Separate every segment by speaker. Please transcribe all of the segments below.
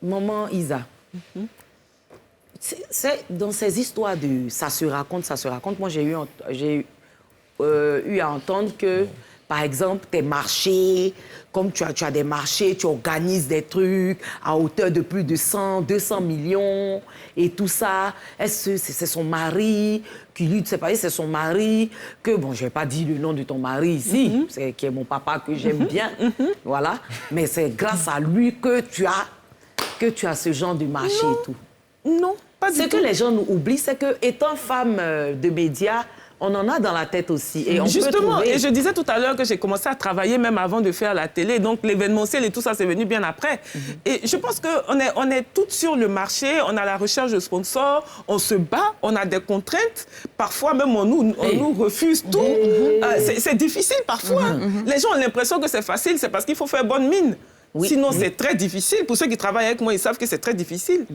Speaker 1: Maman Isa, c'est dans ces histoires de ça se raconte, moi j'ai eu à entendre que, par exemple, tes marchés, comme tu as des marchés, tu organises des trucs à hauteur de plus de 100, 200 millions et tout ça. Est-ce que c'est son mari qui lui, tu sais pas, c'est son mari que, bon, je vais pas dire le nom de ton mari ici, c'est qui est mon papa que j'aime bien, voilà. Mais c'est grâce à lui que tu as ce genre de marché et tout.
Speaker 2: Non, pas du tout.
Speaker 1: Ce que les gens nous oublient, c'est que étant femme de médias, on en a dans la tête aussi. Et on
Speaker 2: Justement,
Speaker 1: peut trouver...
Speaker 2: et je disais tout à l'heure que j'ai commencé à travailler même avant de faire la télé. Donc, l'événementiel et tout ça, c'est venu bien après. Et je pense qu'on est toutes sur le marché, on a la recherche de sponsors, on se bat, on a des contraintes. Parfois, même, on nous refuse tout. C'est difficile parfois. Les gens ont l'impression que c'est facile, c'est parce qu'il faut faire bonne mine. Oui. Sinon, c'est très difficile. Pour ceux qui travaillent avec moi, ils savent que c'est très difficile.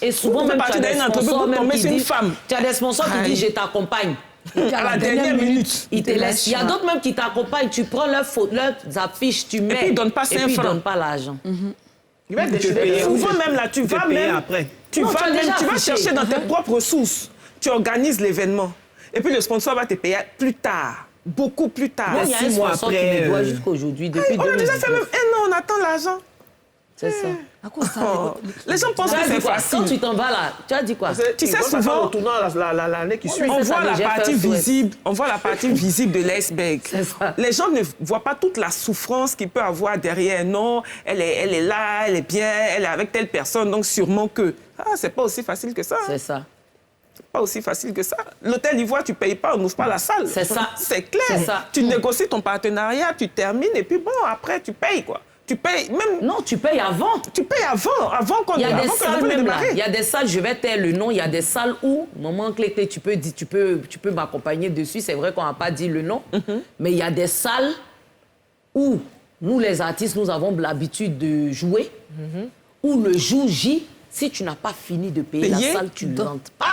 Speaker 1: Et souvent, même, tu as des sponsors même qui disent... Tu as des sponsors qui disent « je t'accompagne ».
Speaker 2: À la dernière minute.
Speaker 1: Ils te laissent. Il y a d'autres même qui t'accompagnent. Tu prends leurs affiches, tu mets.
Speaker 2: Et puis ils ne donnent pas 5 francs.
Speaker 1: Et puis ils ne donnent pas l'argent.
Speaker 2: Souvent même là, tu vas même... Après. Tu vas chercher dans tes propres ressources. Tu organises l'événement. Et puis le sponsor va te payer plus tard. Beaucoup plus tard.
Speaker 1: Moi, il y a un sponsor qui me doit jusqu'aujourd'hui. Depuis 2019.
Speaker 2: On a déjà fait même 1 an, on attend l'argent.
Speaker 1: C'est ça.
Speaker 3: À quoi ça
Speaker 2: Les gens pensent que c'est facile.
Speaker 1: Quand tu t'en vas là, tu as dit quoi?
Speaker 2: Tu sais, souvent,
Speaker 4: l'année qui suit.
Speaker 2: on voit la partie visible de l'iceberg. Les gens ne voient pas toute la souffrance qu'il peut avoir derrière. Non, elle est là, elle est bien, elle est avec telle personne, donc sûrement que... Ah, c'est pas aussi facile que ça.
Speaker 1: C'est ça.
Speaker 2: C'est pas aussi facile que ça. L'hôtel Ivoire, tu payes pas, on n'ouvre pas la salle.
Speaker 1: C'est ça.
Speaker 2: C'est clair.
Speaker 1: C'est ça.
Speaker 2: Tu négocies ton partenariat, tu termines, et puis bon, après, tu payes, quoi. Tu payes même...
Speaker 1: Non, tu payes avant.
Speaker 2: Tu payes avant qu'on...
Speaker 1: Il y a des salles même là. Il y a des salles, je vais taire le nom, il y a des salles où, maman Clété, tu peux m'accompagner dessus. C'est vrai qu'on n'a pas dit le nom, mais il y a des salles où nous, les artistes, nous avons l'habitude de jouer, où le jour J, si tu n'as pas fini de payer la salle, tu ne rentres pas.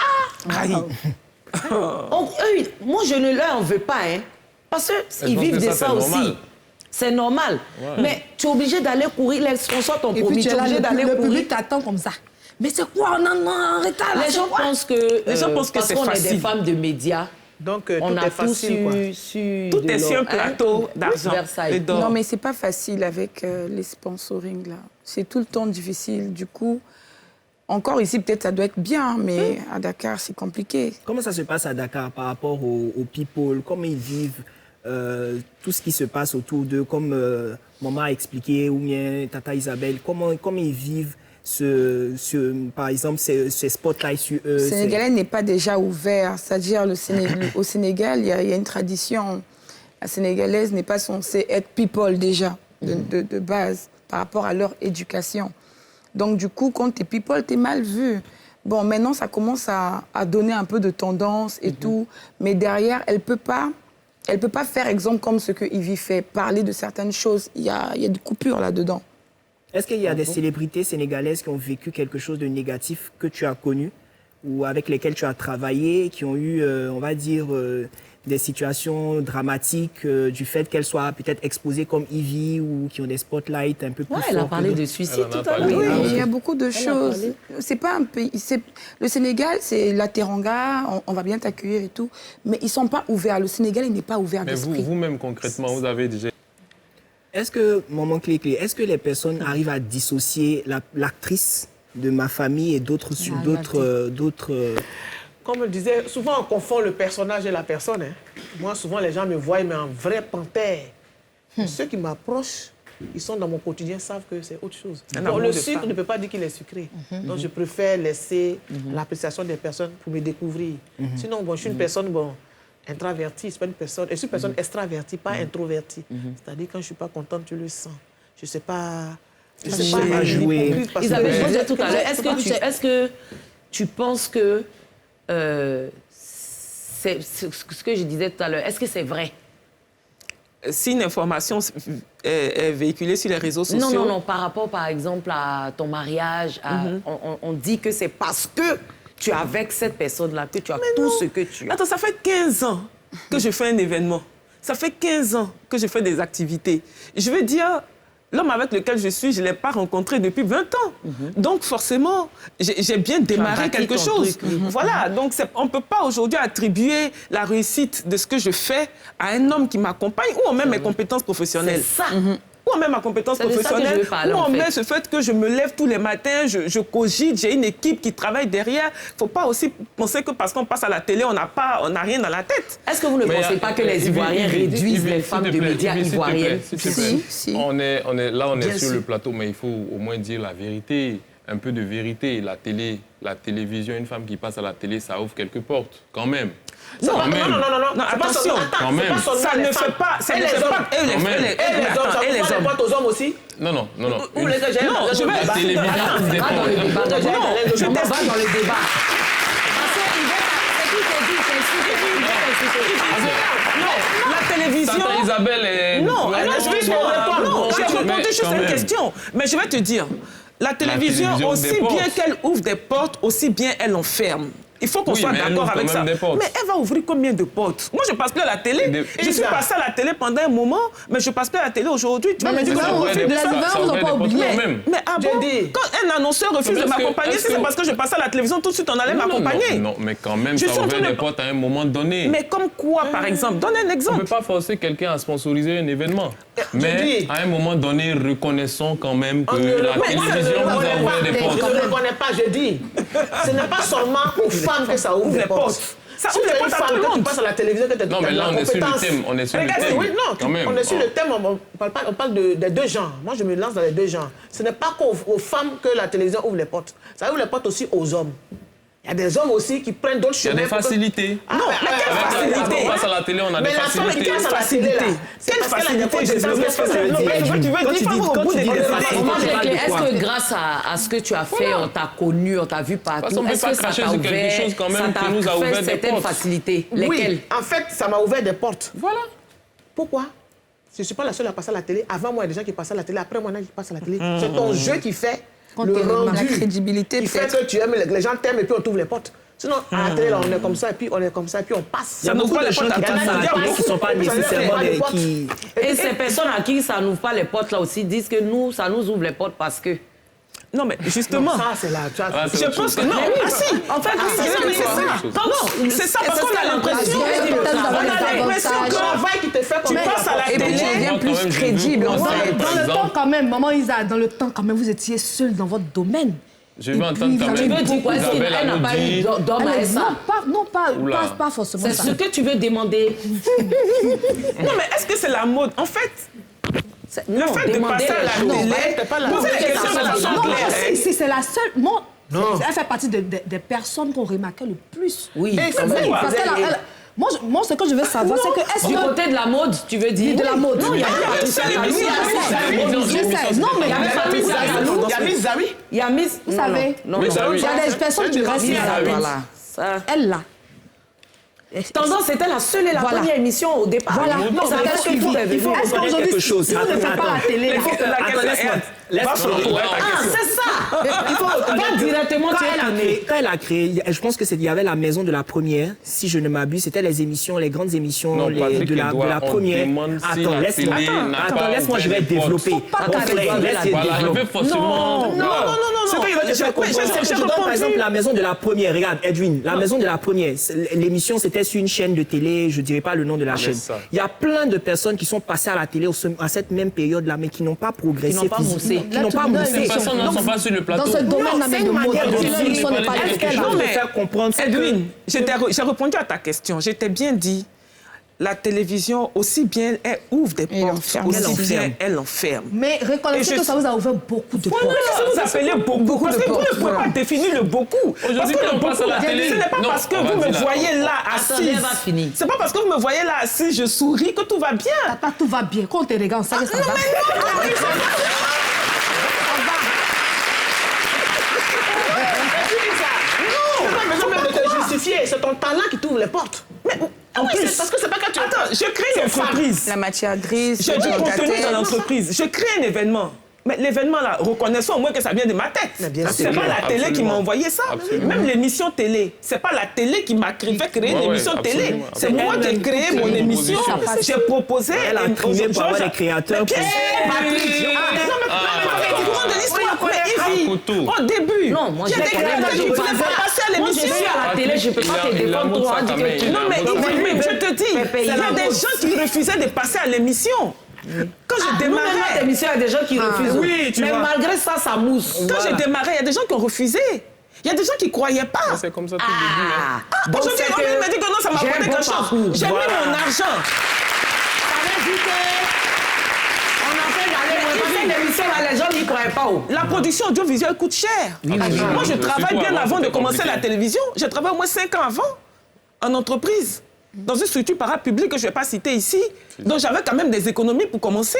Speaker 1: Moi, je ne leur en veux pas, hein, parce qu'ils vivent de ça aussi. C'est normal. Ouais. Mais tu es obligé d'aller courir. Les sponsors t'ont promis. Tu es obligé d'aller courir.
Speaker 3: Le public t'attend comme ça. Mais c'est quoi? On est en retard.
Speaker 1: Les gens pensent que parce qu'on est des femmes de médias,
Speaker 4: donc,
Speaker 1: on a tout
Speaker 2: tout est sur un plateau d'argent.
Speaker 5: Non, mais c'est pas facile avec les sponsorings là. C'est tout le temps difficile. Du coup, encore ici, peut-être ça doit être bien, mais à Dakar, c'est compliqué.
Speaker 6: Comment ça se passe à Dakar par rapport aux people? Comment ils vivent tout ce qui se passe autour d'eux, comme maman a expliqué, ou bien Tata Isabelle, comment ils vivent par exemple, ces spotlights sur eux?
Speaker 5: Le Sénégalais n'est pas déjà ouvert, c'est-à-dire au Sénégal, il y a une tradition. La Sénégalaise n'est pas censée être people déjà, de base, par rapport à leur éducation. Donc du coup, quand t'es people, t'es mal vu. Bon, maintenant, ça commence à donner un peu de tendance et tout, mais derrière, elle peut pas faire exemple comme ce que Ivy fait, parler de certaines choses. Il y a des coupures là-dedans.
Speaker 6: Est-ce qu'il y a des célébrités sénégalaises qui ont vécu quelque chose de négatif que tu as connu ou avec lesquelles tu as travaillé, qui ont eu, on va dire, des situations dramatiques du fait qu'elles soient peut-être exposées comme Ivy ou qui ont des spotlights un peu plus forts?
Speaker 1: Elle a parlé de suicide tout à l'heure.
Speaker 5: Oui, il y a beaucoup de choses. C'est pas un pays... Le Sénégal, c'est la Teranga, on va bien t'accueillir et tout, mais ils sont pas ouverts. Le Sénégal, il n'est pas ouvert d'esprit.
Speaker 7: Mais vous-même, concrètement, vous avez déjà...
Speaker 6: Est-ce que, maman Clé-Clé, est-ce que les personnes arrivent à dissocier l'actrice de ma famille et d'autres...
Speaker 4: Comme je le disais, souvent on confond le personnage et la personne. Hein. Moi, souvent, les gens me voient, mais en vrai panthère. Ceux qui m'approchent, ils sont dans mon quotidien, savent que c'est autre chose. Bon, le sucre ne peut pas dire qu'il est sucré. Donc, je préfère laisser l'appréciation des personnes pour me découvrir. Sinon, bon, je suis une personne introvertie, c'est pas une personne... Je suis une personne extravertie, pas introvertie. C'est-à-dire, quand je ne suis pas contente, je le sens. Je ne sais pas...
Speaker 6: Je ne sais pas jouer.
Speaker 1: Isabelle, je disais tout à l'heure, est-ce que tu penses que... c'est ce que je disais tout à l'heure, est-ce que c'est vrai?
Speaker 2: Si une information est véhiculée sur les réseaux sociaux...
Speaker 1: Non, par rapport, par exemple, à ton mariage, on dit que c'est parce que tu es avec cette personne-là que tu as tout ce que tu as.
Speaker 2: Attends, ça fait 15 ans que je fais un événement. Ça fait 15 ans que je fais des activités. Je veux dire, l'homme avec lequel je suis, je ne l'ai pas rencontré depuis 20 ans. Donc, forcément, j'ai bien démarré quelque chose. Voilà, donc on ne peut pas aujourd'hui attribuer la réussite de ce que je fais à un homme qui m'accompagne ou même mes compétences professionnelles.
Speaker 1: C'est ça.
Speaker 2: Ou même ma compétence
Speaker 1: C'est de ça que je
Speaker 2: professionnelle,
Speaker 1: veux parler,
Speaker 2: ou
Speaker 1: en
Speaker 2: on
Speaker 1: fait.
Speaker 2: met ce fait que je me lève tous les matins, je cogite, j'ai une équipe qui travaille derrière. Il ne faut pas aussi penser que parce qu'on passe à la télé, on n'a rien dans la tête.
Speaker 1: Est-ce que vous ne pensez pas que les Ivoiriens réduisent les femmes de médias ivoiriennes?
Speaker 5: Si.
Speaker 7: On est
Speaker 1: Bien
Speaker 7: sur
Speaker 1: sûr.
Speaker 7: le plateau, mais il faut au moins dire la vérité, un peu de vérité. La télévision, une femme qui passe à la télé, ça ouvre quelques portes, quand même.
Speaker 4: Non,
Speaker 7: Quand même.
Speaker 2: Non, attention,
Speaker 7: quand même.
Speaker 2: ça ne fait pas... Ça ne fait pas...
Speaker 4: Et les hommes, ça ouvre les portes aux hommes aussi?
Speaker 7: Non.
Speaker 4: Ou les gars,
Speaker 2: Non, je vais...
Speaker 7: La télévision ouvre des
Speaker 1: Pas dans le débat.
Speaker 7: portes.
Speaker 1: Je ne pas dans le débat. Parce qu'il veut... C'est qui te dit, c'est
Speaker 2: La télévision...
Speaker 7: Tata Isabelle est...
Speaker 2: Non, excuse-moi. Non, j'ai répondu
Speaker 7: Mais
Speaker 2: juste
Speaker 7: quand
Speaker 2: à une
Speaker 7: même.
Speaker 2: question. Mais je vais te dire, la télévision,
Speaker 7: télévision
Speaker 2: aussi
Speaker 7: des portes.
Speaker 2: bien qu'elle ouvre des portes, aussi bien elle enferme. Il faut qu'on
Speaker 7: Oui,
Speaker 2: soit
Speaker 7: mais elle
Speaker 2: d'accord
Speaker 7: ouvre
Speaker 2: avec
Speaker 7: quand
Speaker 2: ça.
Speaker 7: même des portes.
Speaker 2: Mais elle va ouvrir combien de portes? Moi, je passe plus à la télé. Je suis passée à la télé pendant un moment, mais je passe plus à la télé aujourd'hui. Tu vas me dire que
Speaker 7: Ça
Speaker 2: je
Speaker 7: ouvre
Speaker 2: refuse
Speaker 7: des
Speaker 2: de ça.
Speaker 7: portes, ça ouvre des portes quand même.
Speaker 2: Mais ah bon?
Speaker 4: J'ai dit.
Speaker 2: Quand un annonceur refuse de
Speaker 7: Est-ce que-
Speaker 2: m'accompagner,
Speaker 7: est-ce
Speaker 2: c'est
Speaker 7: que-
Speaker 2: parce que je passe à la télévision, tout de suite on allait m'accompagner.
Speaker 7: Non, mais quand même,
Speaker 2: Je
Speaker 7: ça
Speaker 2: suis en
Speaker 7: ouvre
Speaker 2: train de-
Speaker 7: des portes à un moment donné.
Speaker 2: Mais comme quoi, par exemple? Donne un
Speaker 7: On ne
Speaker 2: exemple.
Speaker 7: peut pas forcer quelqu'un à sponsoriser un événement.
Speaker 4: dis.
Speaker 7: Mais à un moment donné, reconnaissons quand même que
Speaker 4: On ne le-
Speaker 7: la
Speaker 4: moi, je ne
Speaker 7: télévision
Speaker 4: le
Speaker 7: vous a
Speaker 4: reconnais
Speaker 7: ouvert
Speaker 4: pas.
Speaker 7: des portes.
Speaker 4: Je ne le reconnais pas, je dis. Ce n'est pas seulement aux femmes que ça ouvre les portes.
Speaker 2: Ça
Speaker 4: Si
Speaker 2: ouvre
Speaker 4: tu
Speaker 2: les
Speaker 4: es une
Speaker 2: portes à tout
Speaker 4: femme,
Speaker 2: le
Speaker 4: que tu
Speaker 2: monde.
Speaker 4: passes à la télévision, que tu as
Speaker 7: Non, mais là, on est sur le
Speaker 4: compétence.
Speaker 7: thème. On est sur le
Speaker 4: Regarde,
Speaker 7: thème.
Speaker 4: oui, non,
Speaker 7: quand même.
Speaker 4: on est sur le thème, on parle des deux genres. Moi, je me lance dans les deux genres. Ce n'est pas qu'aux femmes que la télévision ouvre les portes. Ça ouvre les portes aussi aux hommes. Il y a des hommes aussi qui prennent d'autres
Speaker 7: Il y a
Speaker 4: chemins.
Speaker 7: des facilités.
Speaker 4: Non, mais quelle
Speaker 7: Avec
Speaker 4: facilité?
Speaker 7: on passe à la télé, on a des
Speaker 4: Mais la femme qui
Speaker 7: facilités.
Speaker 4: passe à la télé, là, c'est
Speaker 2: Quelle
Speaker 4: parce qu'elle a des
Speaker 2: facilité?
Speaker 4: compétences.
Speaker 6: Qu'est-ce que ça veut dire, Edwin?
Speaker 2: Tu veux
Speaker 6: Quand
Speaker 2: dire,
Speaker 6: tu dis-
Speaker 2: au
Speaker 6: quand
Speaker 2: bout
Speaker 6: tu
Speaker 2: des
Speaker 6: dis des
Speaker 2: facilités,
Speaker 6: facilités,
Speaker 1: Moi,
Speaker 6: tu
Speaker 1: j'ai
Speaker 6: parles
Speaker 1: clair.
Speaker 6: de quoi?
Speaker 1: Est-ce que grâce à ce que tu as fait, on t'a connu, on t'a vu
Speaker 7: Parce
Speaker 1: partout,
Speaker 7: qu'on peut
Speaker 1: est-ce
Speaker 7: pas
Speaker 1: que ça
Speaker 7: cracher
Speaker 1: t'a
Speaker 7: sur quelque
Speaker 1: ouvert,
Speaker 7: chose quand même
Speaker 1: ça
Speaker 7: qui nous a
Speaker 1: t'a
Speaker 7: ouvert
Speaker 1: fait
Speaker 7: des
Speaker 1: certaines
Speaker 7: portes.
Speaker 1: facilités? Lesquelles?
Speaker 4: Oui, en fait, ça m'a ouvert des portes.
Speaker 7: Voilà.
Speaker 4: Pourquoi? Je ne suis pas la seule à passer à la télé. Avant moi, il y a des gens qui passaient à la télé. Après moi, il y en a qui passent à la télé. C'est ton jeu qui fait
Speaker 5: Quand
Speaker 4: le
Speaker 5: t'es
Speaker 4: rendu.
Speaker 5: la crédibilité,
Speaker 4: qui fait
Speaker 5: peut-être.
Speaker 4: que tu aimes, les gens t'aiment et puis on t'ouvre les portes. Sinon, à la télé, là, on est comme ça, et puis on est comme ça, et puis on passe.
Speaker 6: Il y a beaucoup de gens qui passent à la télé qui ne sont pas nécessairement des... qui-
Speaker 1: Et ces personnes à qui ça n'ouvre pas les portes là aussi disent que nous, ça nous ouvre les portes parce que...
Speaker 2: Non, mais justement...
Speaker 4: Ça, c'est là. Tu vois,
Speaker 7: Ah, c'est
Speaker 2: Je
Speaker 7: autre
Speaker 2: pense
Speaker 7: chose.
Speaker 2: que non. Ah si.
Speaker 1: En fait,
Speaker 2: C'est ça, mais c'est ça. Non, c'est ça parce qu'on a l'impression. On a l'impression
Speaker 4: le
Speaker 2: que
Speaker 4: travail qui te fait comme
Speaker 2: tu passes à la
Speaker 5: Et puis tu
Speaker 2: télé.
Speaker 5: deviens
Speaker 7: Moi, quand même,
Speaker 5: plus
Speaker 7: je
Speaker 5: crédible,
Speaker 7: veux
Speaker 5: en
Speaker 7: qu'on
Speaker 5: fait.
Speaker 7: parle, par
Speaker 3: Dans le temps,
Speaker 7: exemple.
Speaker 3: quand même, maman Isa, dans le temps, quand même, vous étiez seule dans votre domaine.
Speaker 7: Je veux entendre quand
Speaker 1: Tu
Speaker 7: même.
Speaker 1: veux dire quoi? Est-ce
Speaker 7: Isabelle
Speaker 1: qu'elle n'a pas eu
Speaker 7: Aloudi.
Speaker 1: d'homme à ça?
Speaker 3: Non,
Speaker 7: Oula.
Speaker 3: pas forcément
Speaker 1: C'est
Speaker 3: ça.
Speaker 1: ce que tu veux demander.
Speaker 2: Non, mais est-ce que c'est la mode? En fait, le
Speaker 1: Non,
Speaker 2: fait de
Speaker 1: demander
Speaker 2: passer à
Speaker 1: les
Speaker 2: la
Speaker 1: choses.
Speaker 2: télé,
Speaker 4: t'es pas là.
Speaker 2: poser la
Speaker 1: Non,
Speaker 2: question de
Speaker 1: non,
Speaker 2: façon
Speaker 3: Non,
Speaker 2: claire.
Speaker 3: c'est la seule. Moi, elle fait partie des personnes qu'on remarquait le plus.
Speaker 1: Oui,
Speaker 4: Et
Speaker 1: quand
Speaker 4: c'est
Speaker 1: même.
Speaker 4: vrai.
Speaker 3: Parce qu'elle moi, ce que je veux savoir, c'est que est-ce
Speaker 1: Du
Speaker 3: que
Speaker 1: côté de la mode, tu veux dire?
Speaker 3: de la mode.
Speaker 1: Non, il y a
Speaker 3: Je sais. Non, mais
Speaker 1: Il y avait Miss Zawi.
Speaker 4: Il y a Miss Zawi.
Speaker 1: Il y a Miss...
Speaker 3: Vous savez,
Speaker 1: Non,
Speaker 7: Mais
Speaker 1: non.
Speaker 7: ça, oui.
Speaker 3: il y a des personnes qui restent
Speaker 1: Miss
Speaker 3: là.
Speaker 1: Zawi. Voilà. Ça.
Speaker 3: Elle là.
Speaker 1: Tendance, c'était la seule et la
Speaker 3: Voilà.
Speaker 1: première émission au départ.
Speaker 3: Voilà.
Speaker 1: Non,
Speaker 3: Non,
Speaker 1: ça
Speaker 3: mais
Speaker 1: a
Speaker 3: est-ce qu'il
Speaker 1: suivi.
Speaker 3: faut-
Speaker 1: Il faut
Speaker 3: Est-ce
Speaker 6: reconnaître
Speaker 3: qu'aujourd'hui,
Speaker 6: quelque chose.
Speaker 3: si vous ne faites pas la télé, là,
Speaker 6: Attends, laisse-moi
Speaker 1: Ah, c'est ça. Il faut pas directement
Speaker 6: Quand
Speaker 1: tu
Speaker 6: elle
Speaker 1: es
Speaker 6: a
Speaker 1: tanné.
Speaker 6: créé- quand elle a créé, je pense que il y avait la maison de la première, si je ne m'abuse, c'était les émissions, les grandes émissions
Speaker 7: Non, Patrick
Speaker 6: de la
Speaker 7: Edouard, on
Speaker 6: première.
Speaker 7: demande si
Speaker 6: Attends,
Speaker 7: la
Speaker 6: laisse-moi,
Speaker 7: télé n'a pas
Speaker 6: laisse-moi, je vais
Speaker 7: ouvert des
Speaker 6: développer.
Speaker 7: portes.
Speaker 3: Faut pas
Speaker 6: Mon
Speaker 3: qu'elle
Speaker 6: frère,
Speaker 3: dévoile
Speaker 6: laisse
Speaker 3: la
Speaker 6: les
Speaker 7: Voilà, je
Speaker 6: développer.
Speaker 7: veux forcément.
Speaker 2: Non. C'est que
Speaker 6: Je donne par exemple la maison de la première. Regarde, Edwin, la maison de la première. L'émission, c'était sur une chaîne de télé, je ne dirais pas le nom de la chaîne.
Speaker 7: ça.
Speaker 6: Il y a plein de personnes qui sont passées à la télé à cette même période-là, mais qui n'ont pas progressé.
Speaker 1: Qui n'ont pas
Speaker 6: physiquement,
Speaker 1: moussé.
Speaker 6: qui n'ont pas moussé.
Speaker 7: Ces personnes ne sont pas sur le plateau.
Speaker 3: dans ce domaine-là,
Speaker 6: c'est
Speaker 3: même de
Speaker 6: une
Speaker 3: mode,
Speaker 6: manière de
Speaker 3: l'émission
Speaker 6: dire,
Speaker 3: n'est pas
Speaker 6: quelque
Speaker 3: elle.
Speaker 6: chose
Speaker 2: Non,
Speaker 6: de
Speaker 2: mais
Speaker 6: faire comprendre. c'est que-
Speaker 2: Edwin, j'ai répondu à ta question. Je t'ai bien dit, la télévision, aussi bien elle ouvre des portes,
Speaker 5: enferme.
Speaker 2: aussi
Speaker 6: Elle
Speaker 2: bien
Speaker 6: enferme.
Speaker 2: elle enferme.
Speaker 3: Mais reconnaissez
Speaker 2: Et je-
Speaker 3: que ça vous a ouvert beaucoup de
Speaker 2: Voilà,
Speaker 3: portes.
Speaker 2: qu'est-ce que vous appelez beaucoup? Parce que vous ne pouvez
Speaker 5: voilà.
Speaker 2: pas définir le beaucoup. Parce
Speaker 7: Aujourd'hui,
Speaker 2: que
Speaker 7: quand
Speaker 2: le
Speaker 7: on passe à la
Speaker 2: beaucoup,
Speaker 7: télé-
Speaker 2: ce n'est pas
Speaker 7: Non,
Speaker 2: parce que
Speaker 7: on va
Speaker 2: vous me
Speaker 7: dire là.
Speaker 2: voyez là
Speaker 1: Attendez,
Speaker 2: assise.
Speaker 1: elle va finir.
Speaker 2: C'est pas parce que vous me voyez là assise, je souris que tout va bien.
Speaker 3: Tata, tout va bien. Quand on te regarde, ça va.
Speaker 4: Tu n'as pas besoin même de te justifier. C'est ton talent qui t'ouvre les portes.
Speaker 2: En plus,
Speaker 4: Parce que c'est pas quand tu
Speaker 2: attends, je crée une entreprise.
Speaker 5: La matière grise,
Speaker 2: J'ai du
Speaker 5: le
Speaker 2: contenu
Speaker 5: locataire.
Speaker 2: dans l'entreprise. Je crée un événement. Mais l'événement, là, reconnaissons au moins que ça vient de ma tête. C'est pas la télé qui m'a envoyé ça.
Speaker 7: Absolument.
Speaker 2: Même l'émission télé, c'est pas la télé qui m'a fait créer l'émission télé. C'est moi qui ai créé mon émission. J'ai proposé...
Speaker 6: Elle a trimé pour avoir des créateurs.
Speaker 2: Au début,
Speaker 1: Non, moi,
Speaker 2: il y a des créateurs qui ne voulaient pas passer à
Speaker 1: Moi, je
Speaker 2: l'émission.
Speaker 1: suis à la télé, je ne peux pas te défendre toi.
Speaker 2: Non, mais je te dis, il y a des gens qui refusaient de passer à l'émission. Quand je démarrais...
Speaker 1: Notre émission, il y a des gens qui refusent.
Speaker 6: oui, tu
Speaker 1: mais
Speaker 6: vois.
Speaker 1: malgré ça, ça mousse.
Speaker 2: Quand je démarrais, il y a des gens qui ont refusé. Il y a des gens qui ne croyaient pas.
Speaker 7: C'est comme ça tout le début. Hein.
Speaker 1: Donc,
Speaker 2: Aujourd'hui,
Speaker 1: c'est
Speaker 2: on m'a dit que non, ça m'a
Speaker 1: j'ai
Speaker 2: apporté
Speaker 1: un bon
Speaker 2: quelque
Speaker 1: parcours.
Speaker 2: chose. J'ai mis
Speaker 1: Voilà.
Speaker 2: mon argent.
Speaker 1: Ça veut dire que on en fait d'aller. Parce que l'émission, là, les gens n'y croyaient pas.
Speaker 2: La production audiovisuelle coûte cher. Moi, je travaille bien avant de commencer la télévision. Je travaille au moins 5 ans avant en entreprise, dans une structure parapublique que je ne vais pas citer ici. Donc, j'avais quand même des économies pour commencer.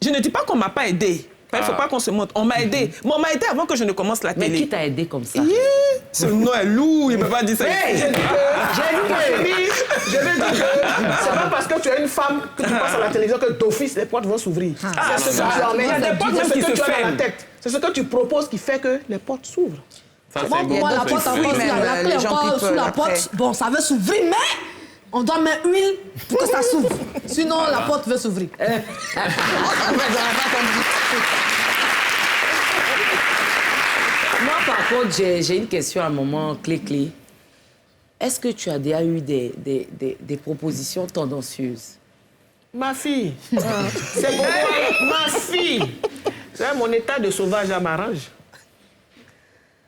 Speaker 2: Je ne dis pas qu'on ne m'a pas aidé. Il ne faut pas qu'on se montre. On m'a aidé. Mais on m'a aidé avant que je ne commence la
Speaker 1: Mais
Speaker 2: télé.
Speaker 1: qui t'a aidé comme ça?
Speaker 2: Ce nom est lourd, il ne peut pas dire ça.
Speaker 1: Hey,
Speaker 4: Je vais dire que c'est pas parce que tu es une femme que tu passes à la télévision que d'office les portes vont s'ouvrir. C'est ce que tu emmènes.
Speaker 2: Il y a des portes
Speaker 4: C'est
Speaker 2: même
Speaker 4: ce
Speaker 2: qui
Speaker 4: que
Speaker 2: se
Speaker 4: tu as dans
Speaker 2: ferment.
Speaker 4: la tête. C'est ce que tu proposes qui fait que les portes s'ouvrent.
Speaker 7: Ça, c'est
Speaker 3: Moi,
Speaker 7: bon.
Speaker 3: la
Speaker 7: Ça,
Speaker 3: porte
Speaker 7: c'est
Speaker 3: encore
Speaker 7: fait.
Speaker 3: sous la clé
Speaker 5: les gens
Speaker 3: encore
Speaker 5: people,
Speaker 3: sous la
Speaker 5: après.
Speaker 3: porte. Bon, ça veut s'ouvrir, mais on doit mettre huile pour que ça s'ouvre. Sinon, la porte veut s'ouvrir.
Speaker 1: Moi, par contre, j'ai une question à un moment clé. Est-ce que tu as déjà eu des propositions tendancieuses?
Speaker 4: Ma fille, c'est pour moi, ma fille. Vous savez, mon état de sauvage là m'arrange.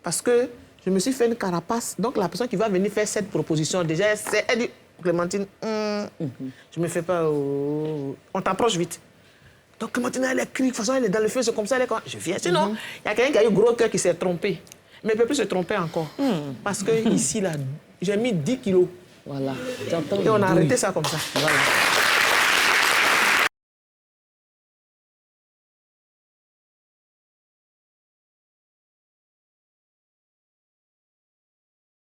Speaker 4: Parce que je me suis fait une carapace. Donc, la personne qui va venir faire cette proposition, déjà, elle dit, Clémentine, je me fais pas... on t'approche vite. Donc, Clémentine, elle est crie, de toute façon, elle est dans le feu, c'est comme ça, elle est comme... Je viens. Sinon, il y a quelqu'un qui a eu gros cœur qui s'est trompé. Mais il ne peut plus se tromper encore. Parce que ici, là, j'ai mis 10 kilos.
Speaker 1: Voilà. J'entends
Speaker 4: Et on a
Speaker 1: le
Speaker 4: arrêté
Speaker 1: bruit.
Speaker 4: ça comme ça.
Speaker 1: Voilà.